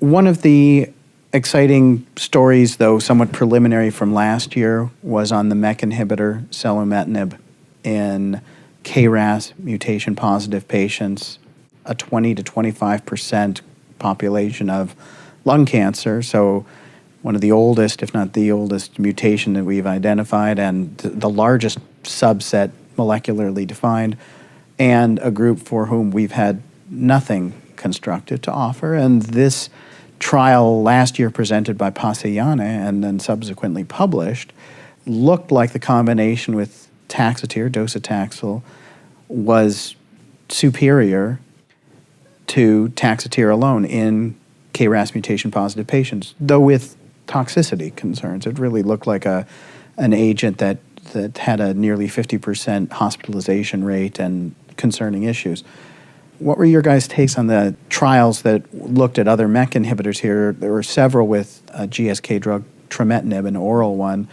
One of the exciting stories, though somewhat preliminary from last year, was on the MEK inhibitor selumetinib in KRAS mutation-positive patients, a 20 to 25% population of lung cancer. So one of the oldest, if not the oldest, mutation that we've identified, and the largest subset molecularly defined, and a group for whom we've had nothing constructive to offer. And this trial last year presented by Pasayane and then subsequently published looked like the combination with Taxotere, docetaxel, was superior to Taxotere alone in KRAS mutation-positive patients, though with toxicity concerns. It really looked like an agent that had a nearly 50% hospitalization rate and concerning issues. What were your guys' takes on the trials that looked at other MEK inhibitors here? There were several with a GSK drug, trametinib, an oral one.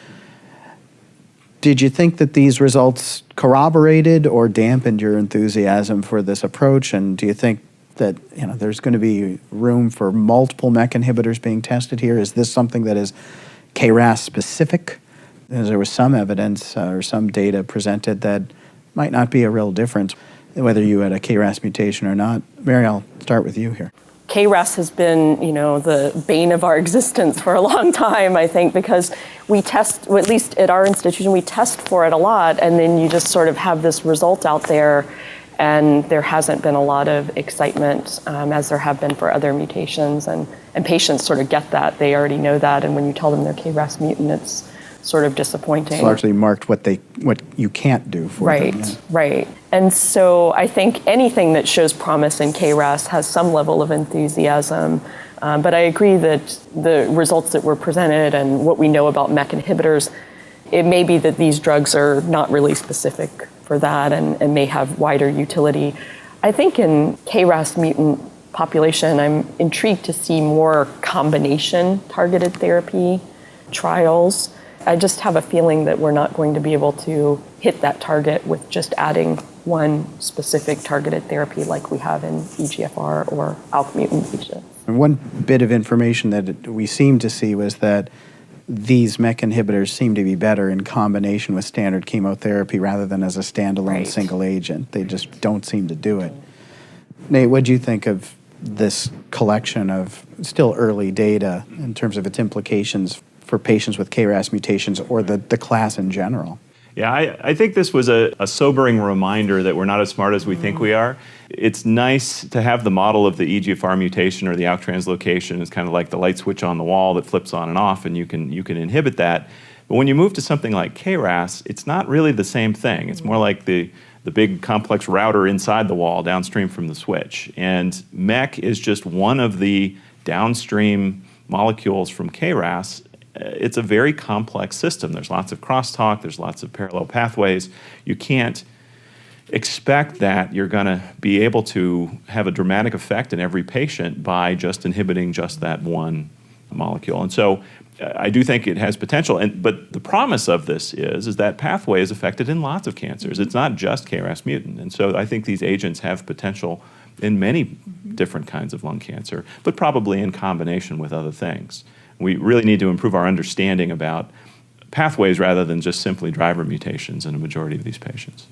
Did you think that these results corroborated or dampened your enthusiasm for this approach? And do you think that there's going to be room for multiple MEK inhibitors being tested here? Is this something that is KRAS specific? There was some evidence or some data presented that might not be a real difference whether you had a KRAS mutation or not. Mary, I'll start with you here. KRAS has been, the bane of our existence for a long time, I think, because we test, or at least at our institution, we test for it a lot, and then you just sort of have this result out there, and there hasn't been a lot of excitement as there have been for other mutations, and patients sort of get that. They already know that, and when you tell them they're KRAS mutant, it's sort of disappointing. It's largely marked what you can't do for them. Yeah. Right. And so I think anything that shows promise in KRAS has some level of enthusiasm. But I agree that the results that were presented and what we know about MEK inhibitors, it may be that these drugs are not really specific for that and may have wider utility. I think in KRAS mutant population, I'm intrigued to see more combination targeted therapy trials. I just have a feeling that we're not going to be able to hit that target with just adding one specific targeted therapy like we have in EGFR or ALK mutant patients. One bit of information that we seem to see was that these MEK inhibitors seem to be better in combination with standard chemotherapy rather than as a standalone single agent. They just don't seem to do it. Nate, what do you think of this collection of still early data in terms of its implications for patients with KRAS mutations or the class in general? Yeah, I think this was a sobering reminder that we're not as smart as we think we are. It's nice to have the model of the EGFR mutation or the ALK translocation. It's kind of like the light switch on the wall that flips on and off, and you can inhibit that. But when you move to something like KRAS, it's not really the same thing. It's more like the big complex router inside the wall downstream from the switch. And MEK is just one of the downstream molecules from KRAS. It's a very complex system. There's lots of crosstalk, there's lots of parallel pathways. You can't expect that you're going to be able to have a dramatic effect in every patient by just inhibiting just that one molecule. And so I do think it has potential. But the promise of this is that pathway is affected in lots of cancers. It's not just KRAS mutant. And so I think these agents have potential in many different kinds of lung cancer, but probably in combination with other things. We really need to improve our understanding about pathways rather than just simply driver mutations in a majority of these patients.